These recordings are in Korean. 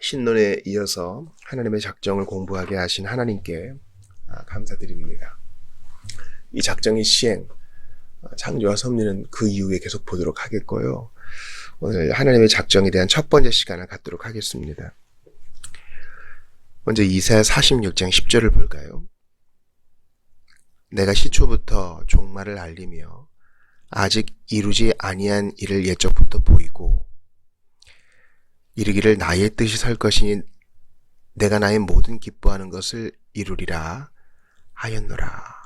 신론에 이어서 하나님의 작정을 공부하게 하신 하나님께 감사드립니다. 이 작정의 시행, 창조와 섭리는 그 이후에 계속 보도록 하겠고요. 오늘 하나님의 작정에 대한 첫 번째 시간을 갖도록 하겠습니다. 먼저 이사야 46장 10절을 볼까요? 내가 시초부터 종말을 알리며 아직 이루지 아니한 일을 옛적부터 보이고 이르기를 나의 뜻이 설 것이니 내가 나의 모든 기뻐하는 것을 이루리라 하였노라.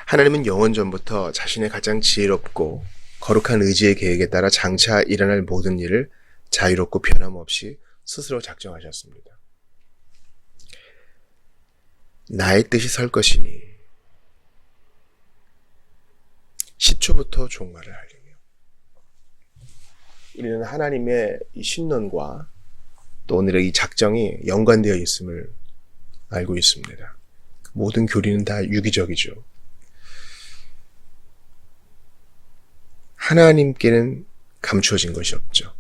하나님은 영원 전부터 자신의 가장 지혜롭고 거룩한 의지의 계획에 따라 장차 일어날 모든 일을 자유롭고 변함없이 스스로 작정하셨습니다. 나의 뜻이 설 것이니 시초부터 종말을 알리며. 우리는 하나님의 이 신론과 또 오늘의 이 작정이 연관되어 있음을 알고 있습니다. 모든 교리는 다 유기적이죠. 하나님께는 감추어진 것이 없죠.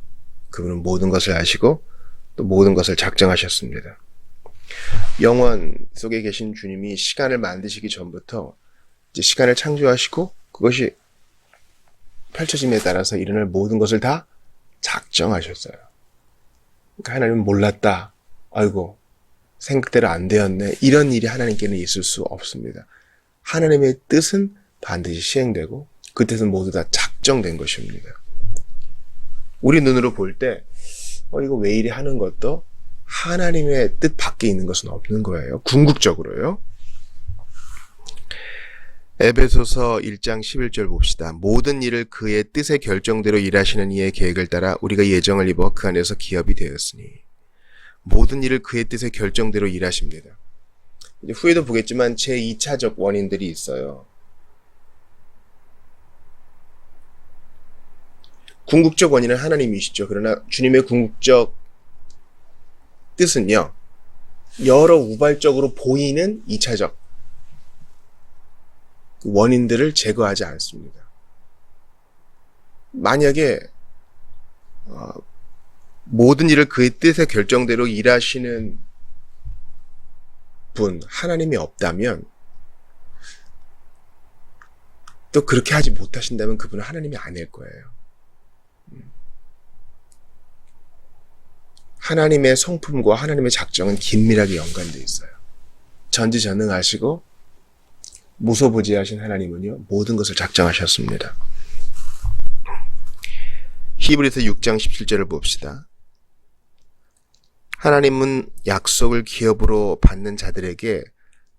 그분은 모든 것을 아시고 또 모든 것을 작정하셨습니다. 영원 속에 계신 주님이 시간을 만드시기 전부터 이제 시간을 창조하시고 그것이 펼쳐짐에 따라서 일어날 모든 것을 다 작정하셨어요. 그러니까 하나님은 몰랐다. 아이고 생각대로 안 되었네. 이런 일이 하나님께는 있을 수 없습니다. 하나님의 뜻은 반드시 시행되고 그 뜻은 모두 다 작정된 것입니다. 우리 눈으로 볼 때 이거 왜 이리 하는 것도 하나님의 뜻 밖에 있는 것은 없는 거예요. 궁극적으로요. 에베소서 1장 11절 봅시다. 모든 일을 그의 뜻의 결정대로 일하시는 이의 계획을 따라 우리가 예정을 입어 그 안에서 기업이 되었으니. 모든 일을 그의 뜻의 결정대로 일하십니다. 이제 후에도 보겠지만 제2차적 원인들이 있어요. 궁극적 원인은 하나님이시죠. 그러나 주님의 궁극적 뜻은요, 여러 우발적으로 보이는 2차적 원인들을 제거하지 않습니다. 만약에 모든 일을 그의 뜻의 결정대로 일하시는 분, 하나님이 없다면 또 그렇게 하지 못하신다면 그분은 하나님이 아닐 거예요. 하나님의 성품과 하나님의 작정은 긴밀하게 연관되어 있어요. 전지전능하시고 무소부지하신 하나님은요, 모든 것을 작정하셨습니다. 히브리서 6장 17절을 봅시다. 하나님은 약속을 기업으로 받는 자들에게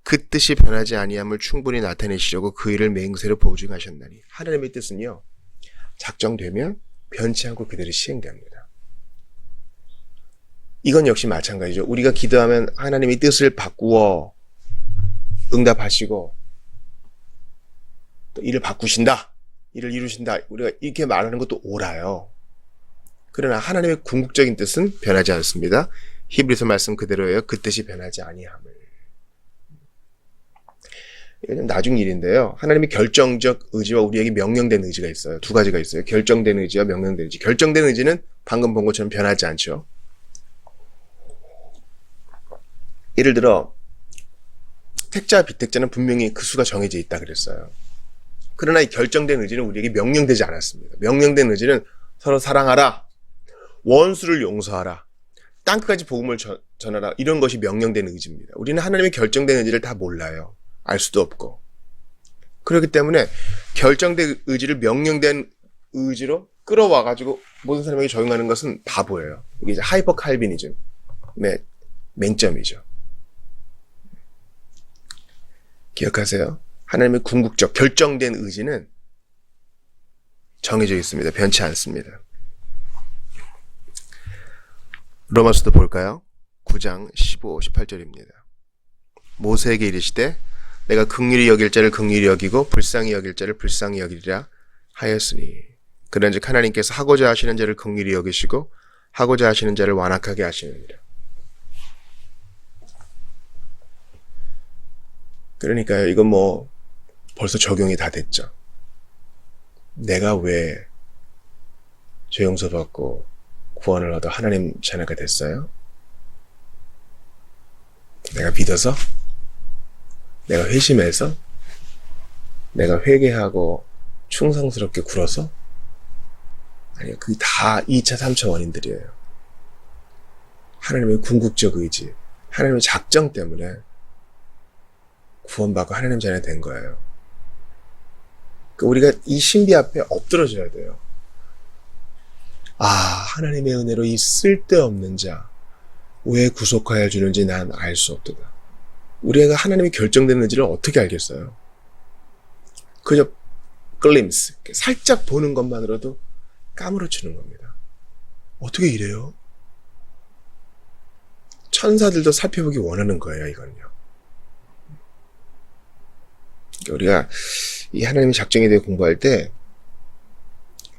그 뜻이 변하지 아니함을 충분히 나타내시려고 그 일을 맹세로 보증하셨나니. 하나님의 뜻은요, 작정되면 변치 않고 그대로 시행됩니다. 이건 역시 마찬가지죠. 우리가 기도하면 하나님이 뜻을 바꾸어 응답하시고 또 일을 바꾸신다, 일을 이루신다, 우리가 이렇게 말하는 것도 옳아요. 그러나 하나님의 궁극적인 뜻은 변하지 않습니다. 히브리서 말씀 그대로예요. 그 뜻이 변하지 아니함을. 이건 좀 나중 일인데요. 하나님의 결정적 의지와 우리에게 명령된 의지가 있어요. 두 가지가 있어요. 결정된 의지와 명령된 의지. 결정된 의지는 방금 본 것처럼 변하지 않죠. 예를 들어 택자와 비택자는 분명히 그 수가 정해져 있다 그랬어요. 그러나 이 결정된 의지는 우리에게 명령되지 않았습니다. 명령된 의지는 서로 사랑하라, 원수를 용서하라, 땅끝까지 복음을 전하라, 이런 것이 명령된 의지입니다. 우리는 하나님의 결정된 의지를 다 몰라요. 알 수도 없고. 그렇기 때문에 결정된 의지를 명령된 의지로 끌어와가지고 모든 사람에게 적용하는 것은 바보예요. 이게 이제 하이퍼 칼빈이즘의 맹점이죠. 기억하세요. 하나님의 궁극적 결정된 의지는 정해져 있습니다. 변치 않습니다. 로마서도 볼까요? 9장 15, 18절입니다. 모세에게 이르시되 내가 긍휼히 여길 자를 긍휼히 여기고 불쌍히 여길 자를 불쌍히 여기리라 하였으니 그런즉 하나님께서 하고자 하시는 자를 긍휼히 여기시고 하고자 하시는 자를 완악하게 하시느니라. 그러니까요, 이건 벌써 적용이 다 됐죠. 내가 왜 죄 용서받고 구원을 얻어 하나님 자녀가 됐어요? 내가 믿어서? 내가 회심해서? 내가 회개하고 충성스럽게 굴어서? 아니요, 그게 다 2차, 3차 원인들이에요. 하나님의 궁극적 의지, 하나님의 작정 때문에 구원받고 하나님 자녀 된 거예요. 우리가 이 신비 앞에 엎드러져야 돼요. 아, 하나님의 은혜로 이 쓸데없는 자 왜 구속하여 주는지 난 알 수 없도다. 우리가 하나님의 결정된 의지를 어떻게 알겠어요? 그저 글림스, 살짝 보는 것만으로도 까무러치는 겁니다. 어떻게 이래요? 천사들도 살펴보기 원하는 거예요, 이건요. 우리가 이 하나님의 작정에 대해 공부할 때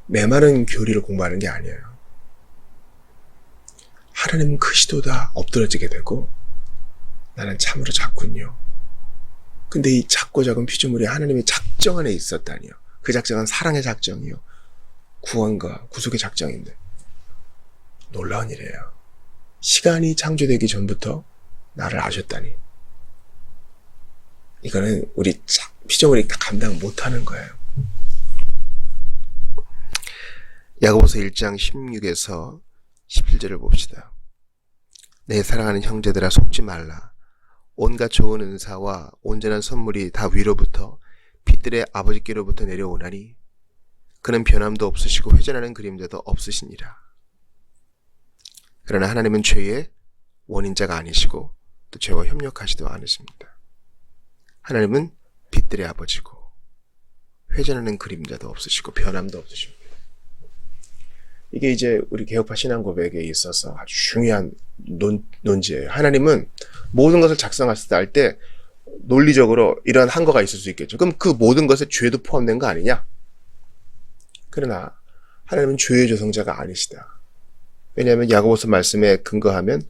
메마른 교리를 공부하는 게 아니에요. 하나님은 크시도다 엎드러지게 되고 나는 참으로 작군요. 근데 이 작고 작은 피조물이 하나님의 작정 안에 있었다니요. 그 작정은 사랑의 작정이요. 구원과 구속의 작정인데 놀라운 일이에요. 시간이 창조되기 전부터 나를 아셨다니. 이거는 우리 피조물이 다 감당 못하는 거예요. 야고보서 1장 16에서 17절을 봅시다. 내 사랑하는 형제들아 속지 말라. 온갖 좋은 은사와 온전한 선물이 다 위로부터 빛들의 아버지께로부터 내려오나니 그는 변함도 없으시고 회전하는 그림자도 없으시니라. 그러나 하나님은 죄의 원인자가 아니시고 또 죄와 협력하지도 않으십니다. 하나님은 빛들의 아버지고 회전하는 그림자도 없으시고 변함도 없으십니다. 이게 이제 우리 개혁파 신앙 고백에 있어서 아주 중요한 논지예요. 하나님은 모든 것을 작성할 때 논리적으로 이런 한거가 있을 수 있겠죠. 그럼 그 모든 것에 죄도 포함된 거 아니냐? 그러나 하나님은 죄의 조성자가 아니시다. 왜냐하면 야고보서 말씀에 근거하면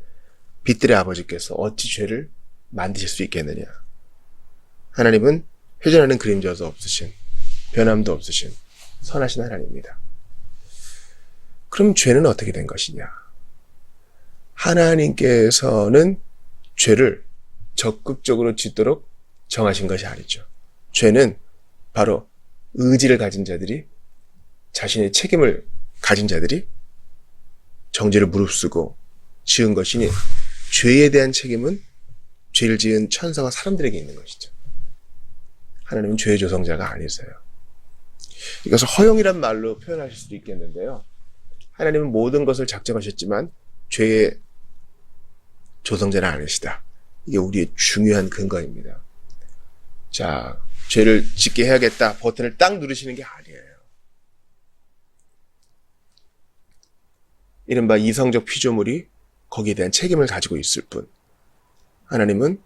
빛들의 아버지께서 어찌 죄를 만드실 수 있겠느냐. 하나님은 회전하는 그림자도 없으신, 변함도 없으신 선하신 하나님입니다. 그럼 죄는 어떻게 된 것이냐? 하나님께서는 죄를 적극적으로 짓도록 정하신 것이 아니죠. 죄는 바로 의지를 가진 자들이, 자신의 책임을 가진 자들이 정죄를 무릅쓰고 지은 것이니 죄에 대한 책임은 죄를 지은 천사와 사람들에게 있는 것이죠. 하나님은 죄의 조성자가 아니세요. 이것을 허용이란 말로 표현하실 수도 있겠는데요. 하나님은 모든 것을 작정하셨지만 죄의 조성자는 아니시다. 이게 우리의 중요한 근거입니다. 자, 죄를 짓게 해야겠다 버튼을 딱 누르시는 게 아니에요. 이른바 이성적 피조물이 거기에 대한 책임을 가지고 있을 뿐, 하나님은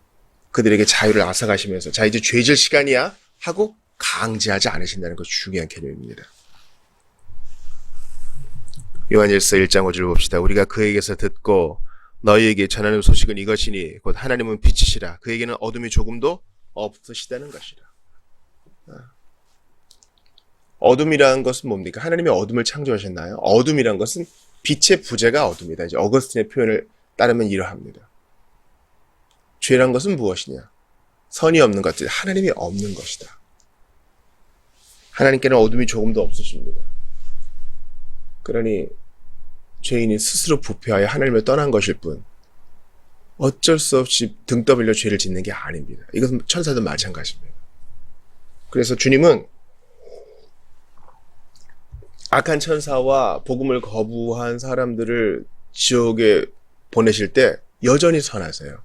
그들에게 자유를 앗아가시면서 자 이제 죄질 시간이야 하고 강제하지 않으신다는 것이 중요한 개념입니다. 요한일서 1장 5절 봅시다. 우리가 그에게서 듣고 너희에게 전하는 소식은 이것이니 곧 하나님은 빛이시라. 그에게는 어둠이 조금도 없으시다는 것이라. 어둠이라는 것은 뭡니까? 하나님이 어둠을 창조하셨나요? 어둠이라는 것은 빛의 부재가 어둠이다. 이제 어거스틴의 표현을 따르면 이러합니다. 죄란 것은 무엇이냐? 선이 없는 것들, 하나님이 없는 것이다. 하나님께는 어둠이 조금도 없으십니다. 그러니 죄인이 스스로 부패하여 하나님을 떠난 것일 뿐 어쩔 수 없이 등 떠밀려 죄를 짓는 게 아닙니다. 이것은 천사도 마찬가지입니다. 그래서 주님은 악한 천사와 복음을 거부한 사람들을 지옥에 보내실 때 여전히 선하세요.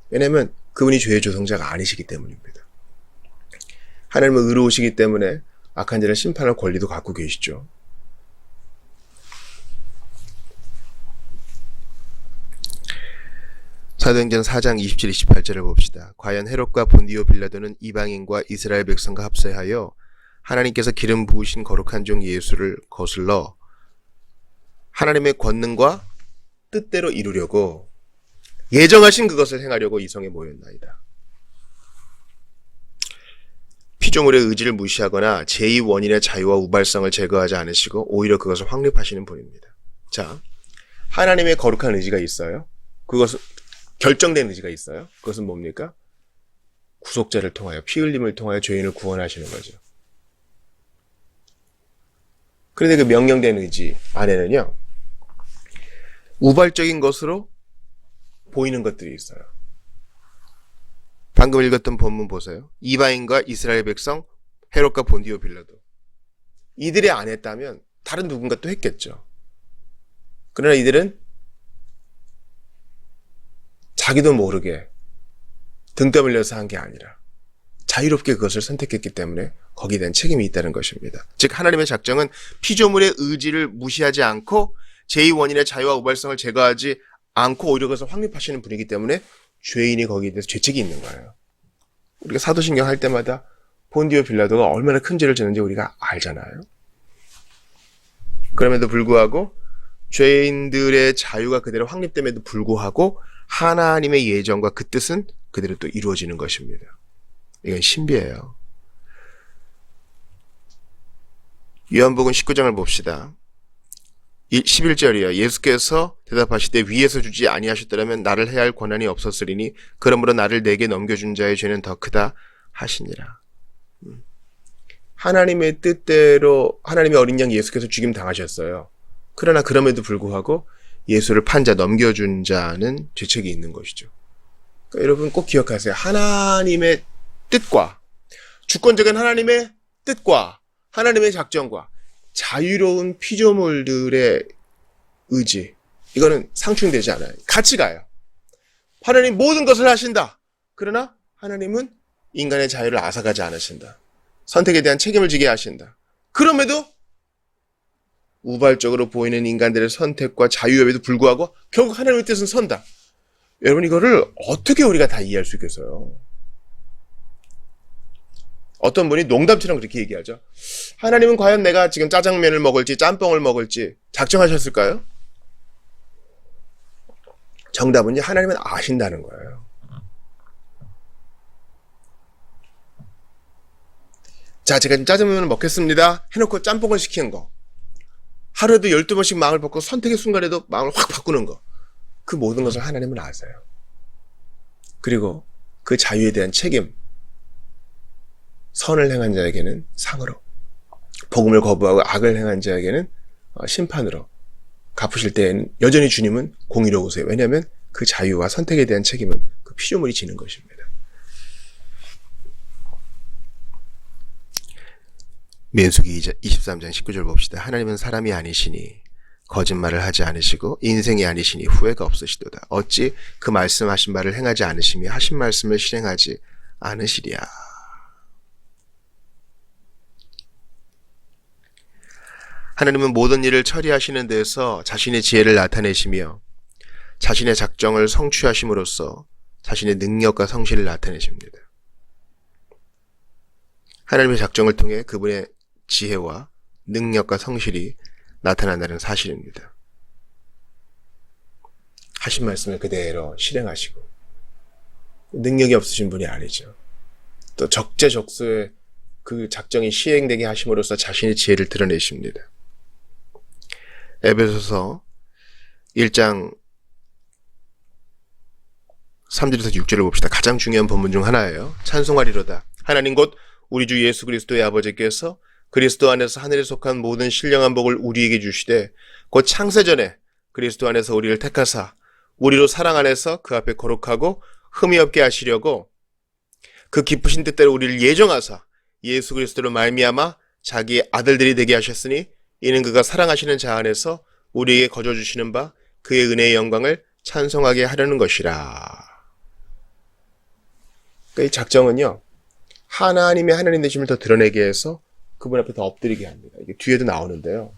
왜냐하면 그분이 죄의 조성자가 아니시기 때문입니다. 하나님은 의로우시기 때문에 악한 자를 심판할 권리도 갖고 계시죠. 사도행전 4장 27, 28절을 봅시다. 과연 헤롯과 본디오 빌라도는 이방인과 이스라엘 백성과 합세하여 하나님께서 기름 부으신 거룩한 종 예수를 거슬러 하나님의 권능과 뜻대로 이루려고 예정하신 그것을 행하려고 이성에 모였나이다. 피조물의 의지를 무시하거나 제2원인의 자유와 우발성을 제거하지 않으시고 오히려 그것을 확립하시는 분입니다. 자, 하나님의 거룩한 의지가 있어요. 그것은 결정된 의지가 있어요. 그것은 뭡니까? 구속자를 통하여, 피 흘림을 통하여 죄인을 구원하시는 거죠. 그런데 그 명령된 의지 안에는요, 우발적인 것으로 보이는 것들이 있어요. 방금 읽었던 본문 보세요. 이방인과 이스라엘 백성, 헤롯과 본디오 빌라도. 이들이 안 했다면 다른 누군가 또 했겠죠. 그러나 이들은 자기도 모르게 등 떠밀려서 한 게 아니라 자유롭게 그것을 선택했기 때문에 거기에 대한 책임이 있다는 것입니다. 즉 하나님의 작정은 피조물의 의지를 무시하지 않고 제2원인의 자유와 우발성을 제거하지 않고 오히려 그것을 확립하시는 분이기 때문에 죄인이 거기에 대해서 죄책이 있는 거예요. 우리가 사도신경 할 때마다 본디오 빌라도가 얼마나 큰 죄를 졌는지 우리가 알잖아요. 그럼에도 불구하고 죄인들의 자유가 그대로 확립됨에도 불구하고 하나님의 예정과 그 뜻은 그대로 또 이루어지는 것입니다. 이건 신비해요. 요한복음 19장을 봅시다. 11절이요. 예수께서 대답하시되 위에서 주지 아니하셨더라면 나를 해야 할 권한이 없었으리니 그러므로 나를 내게 넘겨준 자의 죄는 더 크다 하시니라. 하나님의 뜻대로 하나님의 어린 양 예수께서 죽임 당하셨어요. 그러나 그럼에도 불구하고 예수를 판 자, 넘겨준 자는 죄책이 있는 것이죠. 그러니까 여러분 꼭 기억하세요. 하나님의 뜻과 주권적인 하나님의 뜻과 하나님의 작정과 자유로운 피조물들의 의지, 이거는 상충되지 않아요. 같이 가요. 하나님 모든 것을 하신다. 그러나 하나님은 인간의 자유를 앗아가지 않으신다. 선택에 대한 책임을 지게 하신다. 그럼에도 우발적으로 보이는 인간들의 선택과 자유에도 불구하고 결국 하나님의 뜻은 선다. 여러분 이거를 어떻게 우리가 다 이해할 수 있겠어요? 어떤 분이 농담처럼 그렇게 얘기하죠. 하나님은 과연 내가 지금 짜장면을 먹을지 짬뽕을 먹을지 작정하셨을까요? 정답은요, 하나님은 아신다는 거예요. 자, 제가 지금 짜장면을 먹겠습니다 해놓고 짬뽕을 시키는 거, 하루에도 12번씩 마음을 바꾸고 선택의 순간에도 마음을 확 바꾸는 거, 그 모든 것을 하나님은 아세요. 그리고 그 자유에 대한 책임, 선을 행한 자에게는 상으로, 복음을 거부하고 악을 행한 자에게는 심판으로 갚으실 때에는 여전히 주님은 공의로 오세요. 왜냐하면 그 자유와 선택에 대한 책임은 그 피조물이 지는 것입니다. 민수기 23장 19절 봅시다. 하나님은 사람이 아니시니 거짓말을 하지 않으시고 인생이 아니시니 후회가 없으시도다. 어찌 그 말씀하신 바를 행하지 않으시며 하신 말씀을 실행하지 않으시랴. 하나님은 모든 일을 처리하시는 데서 자신의 지혜를 나타내시며 자신의 작정을 성취하심으로써 자신의 능력과 성실을 나타내십니다. 하나님의 작정을 통해 그분의 지혜와 능력과 성실이 나타난다는 사실입니다. 하신 말씀을 그대로 실행하시고 능력이 없으신 분이 아니죠. 또 적재적소에 그 작정이 시행되게 하심으로써 자신의 지혜를 드러내십니다. 에베소서 1장 3절에서 6절을 봅시다. 가장 중요한 본문 중 하나예요. 찬송하리로다. 하나님 곧 우리 주 예수 그리스도의 아버지께서 그리스도 안에서 하늘에 속한 모든 신령한 복을 우리에게 주시되 곧 창세전에 그리스도 안에서 우리를 택하사 우리로 사랑 안에서 그 앞에 거룩하고 흠이 없게 하시려고 그 기쁘신 뜻대로 우리를 예정하사 예수 그리스도로 말미암아 자기의 아들들이 되게 하셨으니 이는 그가 사랑하시는 자 안에서 우리에게 거저 주시는 바 그의 은혜의 영광을 찬송하게 하려는 것이라. 그러니까 이 작정은요, 하나님의 하나님 되심을 더 드러내게 해서 그분 앞에 더 엎드리게 합니다. 이게 뒤에도 나오는데요.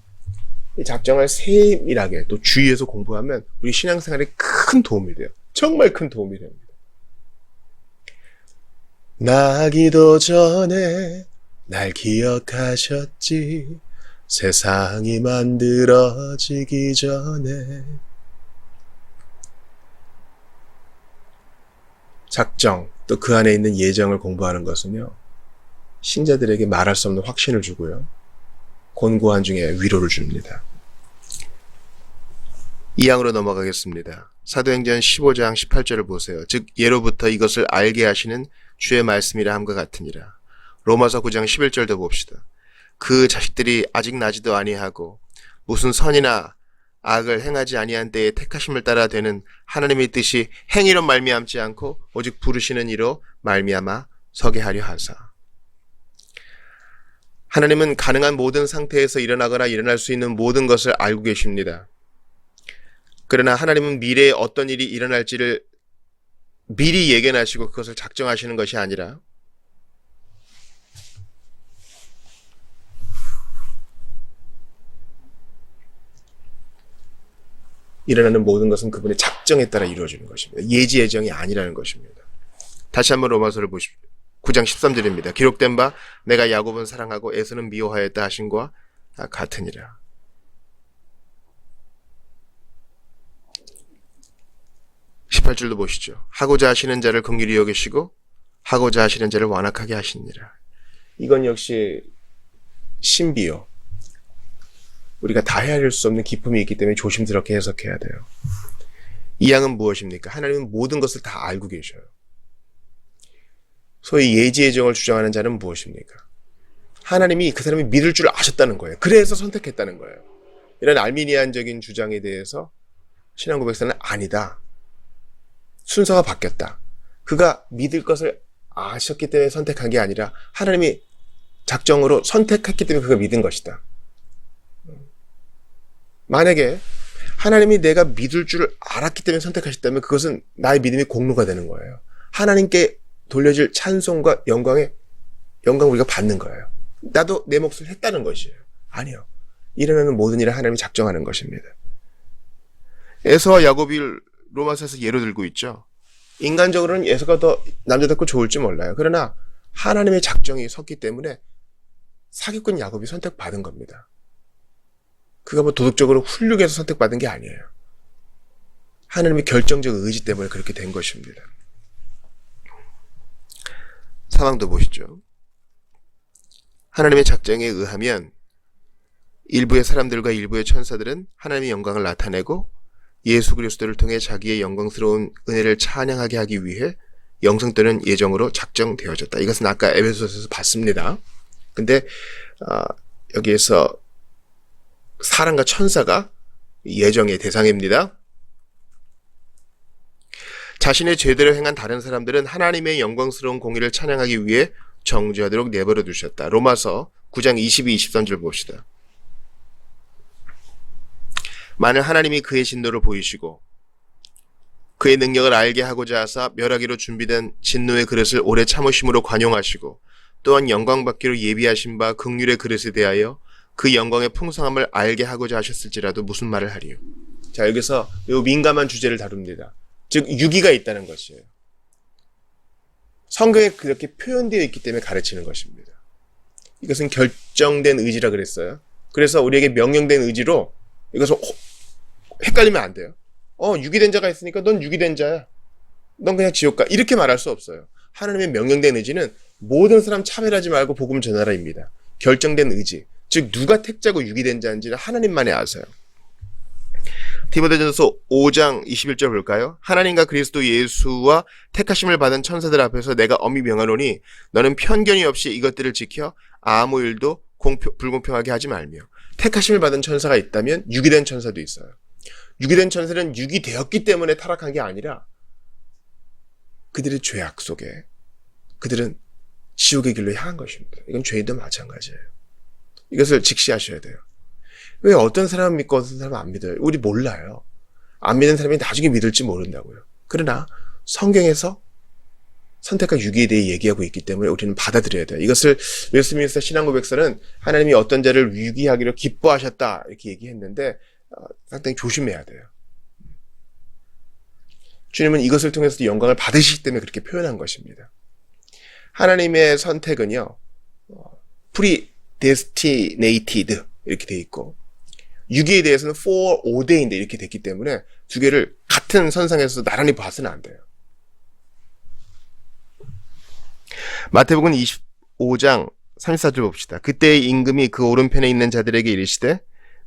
이 작정을 세밀하게 또 주의해서 공부하면 우리 신앙생활에 큰 도움이 돼요. 정말 큰 도움이 됩니다. 나기도 전에 날 기억하셨지. 세상이 만들어지기 전에. 작정, 또 그 안에 있는 예정을 공부하는 것은요, 신자들에게 말할 수 없는 확신을 주고요, 곤고한 중에 위로를 줍니다. 2항으로 넘어가겠습니다. 사도행전 15장 18절을 보세요. 즉 예로부터 이것을 알게 하시는 주의 말씀이라 함과 같으니라. 로마서 9장 11절도 봅시다. 그 자식들이 아직 나지도 아니하고 무슨 선이나 악을 행하지 아니한 때에 택하심을 따라 되는 하나님의 뜻이 행위로 말미암지 않고 오직 부르시는 이로 말미암아 서게 하려 하사. 하나님은 가능한 모든 상태에서 일어나거나 일어날 수 있는 모든 것을 알고 계십니다. 그러나 하나님은 미래에 어떤 일이 일어날지를 미리 예견하시고 그것을 작정하시는 것이 아니라 일어나는 모든 것은 그분의 작정에 따라 이루어지는 것입니다. 예지 예정이 아니라는 것입니다. 다시 한번 로마서를 보십시오. 9장 13절입니다. 기록된 바 내가 야곱은 사랑하고 에서는 미워하였다 하신과 같으니라. (18절도) 보시죠. 하고자 하시는 자를 긍휼히 여기시고 하고자 하시는 자를 완악하게 하시니라. 이건 역시 신비요. 우리가 다 헤아릴 수 없는 기품이 있기 때문에 조심스럽게 해석해야 돼요. 이 양은 무엇입니까? 하나님은 모든 것을 다 알고 계셔요. 소위 예지예정을 주장하는 자는 무엇입니까? 하나님이 그 사람이 믿을 줄 아셨다는 거예요. 그래서 선택했다는 거예요. 이런 알미니안적인 주장에 대해서 신앙고백서는 아니다. 순서가 바뀌었다. 그가 믿을 것을 아셨기 때문에 선택한 게 아니라 하나님이 작정으로 선택했기 때문에 그가 믿은 것이다. 만약에 하나님이 내가 믿을 줄 알았기 때문에 선택하셨다면 그것은 나의 믿음이 공로가 되는 거예요. 하나님께 돌려질 찬송과 영광을 우리가 받는 거예요. 나도 내 몫을 했다는 것이에요. 아니요. 일어나는 모든 일을 하나님이 작정하는 것입니다. 에서와 야곱이 로마서에서 예로 들고 있죠. 인간적으로는 에서가 더 남자답고 좋을지 몰라요. 그러나 하나님의 작정이 섰기 때문에 사기꾼 야곱이 선택받은 겁니다. 그가 뭐 도덕적으로 훌륭해서 선택받은 게 아니에요. 하나님의 결정적 의지 때문에 그렇게 된 것입니다. 상황도 보시죠. 하나님의 작정에 의하면 일부의 사람들과 일부의 천사들은 하나님의 영광을 나타내고 예수 그리스도를 통해 자기의 영광스러운 은혜를 찬양하게 하기 위해 영성 또는 예정으로 작정되어졌다. 이것은 아까 에베소서에서 봤습니다. 근데 여기에서 사람과 천사가 예정의 대상입니다. 자신의 죄대로 행한 다른 사람들은 하나님의 영광스러운 공의를 찬양하기 위해 정죄하도록 내버려 두셨다. 로마서 9장 22, 23절 봅시다. 만일 하나님이 그의 진노를 보이시고 그의 능력을 알게 하고자 하사 멸하기로 준비된 진노의 그릇을 오래 참으심으로 관용하시고 또한 영광받기로 예비하신 바 긍휼의 그릇에 대하여 그 영광의 풍성함을 알게 하고자 하셨을지라도 무슨 말을 하리요. 자, 여기서 이 민감한 주제를 다룹니다. 즉 유기가 있다는 것이에요. 성경에 그렇게 표현되어 있기 때문에 가르치는 것입니다. 이것은 결정된 의지라 그랬어요. 그래서 우리에게 명령된 의지로 이것을 헷갈리면 안 돼요. 유기된 자가 있으니까 넌 유기된 자야. 넌 그냥 지옥 가. 이렇게 말할 수 없어요. 하나님의 명령된 의지는 모든 사람 차별하지 말고 복음 전하라입니다. 결정된 의지. 즉 누가 택자고 유기된 자인지는 하나님만이 아세요. 디모데전서 5장 21절 볼까요? 하나님과 그리스도 예수와 택하심을 받은 천사들 앞에서 내가 엄히 명하노니 너는 편견이 없이 이것들을 지켜 아무 일도 불공평하게 하지 말며. 택하심을 받은 천사가 있다면 유기된 천사도 있어요. 유기된 천사는 유기되었기 때문에 타락한 게 아니라 그들의 죄악 속에 그들은 지옥의 길로 향한 것입니다. 이건 죄인도 마찬가지예요. 이것을 직시하셔야 돼요. 왜 어떤 사람은 믿고 어떤 사람은 안 믿어요? 우리 몰라요. 안 믿는 사람이 나중에 믿을지 모른다고요. 그러나 성경에서 선택과 유기에 대해 얘기하고 있기 때문에 우리는 받아들여야 돼요. 이것을 웨스트민스터 신앙고백서는 하나님이 어떤 자를 유기하기로 기뻐하셨다 이렇게 얘기했는데 상당히 조심해야 돼요. 주님은 이것을 통해서 영광을 받으시기 때문에 그렇게 표현한 것입니다. 하나님의 선택은요, predestinated 이렇게 돼 있고 유기에 대해서는 foreordained 이렇게 됐기 때문에 두 개를 같은 선상에서 나란히 봐서는 안 돼요. 마태복음 25장 34절 봅시다. 그때의 임금이 그 오른편에 있는 자들에게 이르시되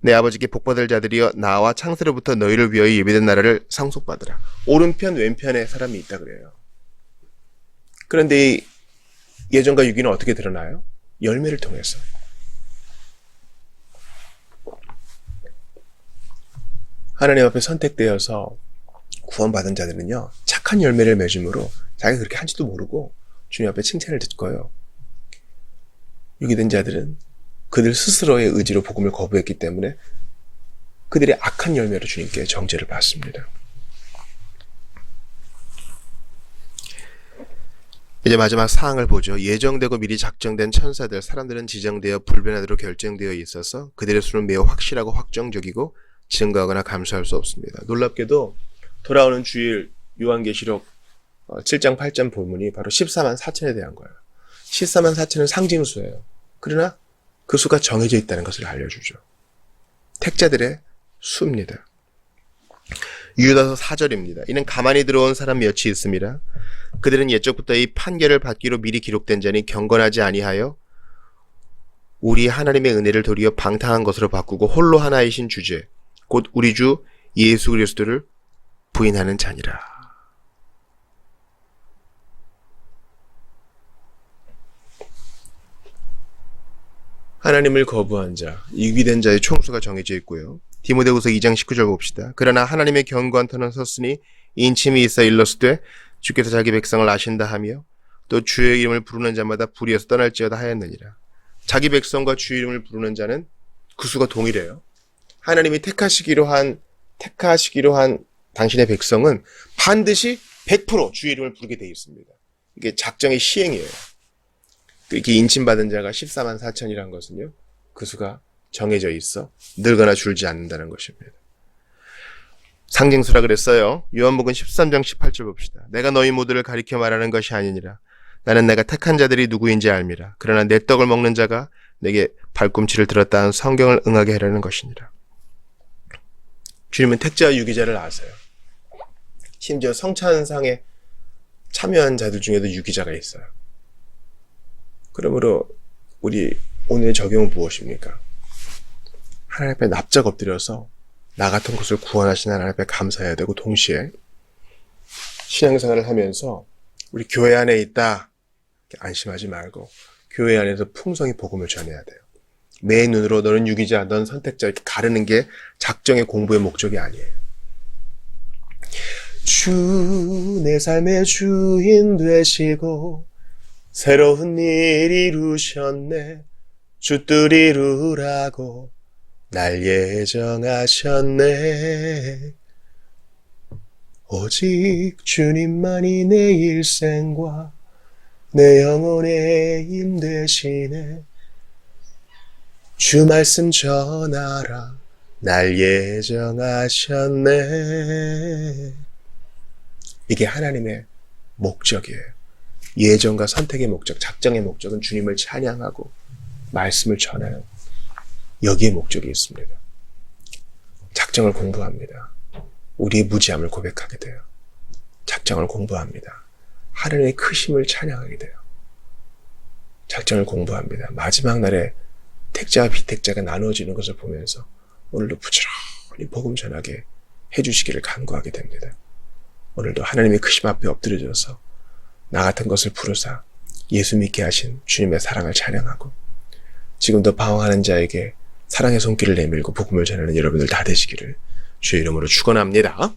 내 아버지께 복받을 자들이여 나와 창세로부터 너희를 위하여 예비된 나라를 상속받으라. 오른편 왼편에 사람이 있다 그래요. 그런데 이 예정과 유기는 어떻게 드러나요? 열매를 통해서. 하나님 앞에 선택되어서 구원받은 자들은요, 착한 열매를 맺음으로 자기가 그렇게 한지도 모르고 주님 앞에 칭찬을 듣고요. 유기된 자들은 그들 스스로의 의지로 복음을 거부했기 때문에 그들의 악한 열매로 주님께 정죄를 받습니다. 이제 마지막 사항을 보죠. 예정되고 미리 작정된 천사들, 사람들은 지정되어 불변하도록 결정되어 있어서 그들의 수는 매우 확실하고 확정적이고 증거하거나 감수할 수 없습니다. 놀랍게도 돌아오는 주일 요한계시록 7장 8장 본문이 바로 14만 4천에 대한 거예요. 14만 4천은 상징수예요. 그러나 그 수가 정해져 있다는 것을 알려주죠. 택자들의 수입니다. 유다서 4절입니다. 이는 가만히 들어온 사람 몇이 있습니다. 그들은 옛적부터 이 판결을 받기로 미리 기록된 자니 경건하지 아니하여 우리 하나님의 은혜를 도리어 방탕한 것으로 바꾸고 홀로 하나이신 주제 곧 우리 주 예수 그리스도를 부인하는 자니라. 하나님을 거부한 자, 유기된 자의 총수가 정해져 있고요. 디모데후서 2장 19절 봅시다. 그러나 하나님의 견고한 터는 섰으니 인침이 있어 일렀으되 주께서 자기 백성을 아신다 하며 또 주의 이름을 부르는 자마다 불의에서 떠날지어다 하였느니라. 자기 백성과 주의 이름을 부르는 자는 그 수가 동일해요. 하나님이 택하시기로 한 당신의 백성은 반드시 100% 주의 이름을 부르게 되어 있습니다. 이게 작정의 시행이에요. 이렇게 인침받은 자가 14만 4천이라는 것은요, 그 수가 정해져 있어 늘거나 줄지 않는다는 것입니다. 상징수라 그랬어요. 요한복음 13장 18절 봅시다. 내가 너희 모두를 가리켜 말하는 것이 아니니라. 나는 내가 택한 자들이 누구인지 알미라. 그러나 내 떡을 먹는 자가 내게 발꿈치를 들었다는 성경을 응하게 하려는 것이니라. 주님은 택자와 유기자를 아세요. 심지어 성찬상에 참여한 자들 중에도 유기자가 있어요. 그러므로 우리 오늘의 적용은 무엇입니까? 하나님 앞에 납작 엎드려서 나 같은 것을 구원하신 하나님 앞에 감사해야 되고, 동시에 신앙생활을 하면서 우리 교회 안에 있다 안심하지 말고 교회 안에서 풍성히 복음을 전해야 돼요. 매 눈으로 너는 유기자, 넌 선택자 이렇게 가르는 게 작정의 공부의 목적이 아니에요. 주 내 삶의 주인 되시고 새로운 일 이루셨네. 주 뜻 이루라고 날 예정하셨네. 오직 주님만이 내 일생과 내 영혼의 힘 되시네. 주 말씀 전하라 날 예정하셨네. 이게 하나님의 목적이에요. 예정과 선택의 목적, 작정의 목적은 주님을 찬양하고 말씀을 전하는, 여기에 목적이 있습니다. 작정을 공부합니다. 우리의 무지함을 고백하게 돼요. 작정을 공부합니다. 하나님의 크심을 찬양하게 돼요. 작정을 공부합니다. 마지막 날에 택자와 비택자가 나누어지는 것을 보면서 오늘도 부지런히 복음 전하게 해주시기를 간구하게 됩니다. 오늘도 하나님의 크심 앞에 엎드려져서 나 같은 것을 부르사 예수 믿게 하신 주님의 사랑을 찬양하고, 지금도 방황하는 자에게 사랑의 손길을 내밀고 복음을 전하는 여러분들 다 되시기를 주의 이름으로 축원합니다.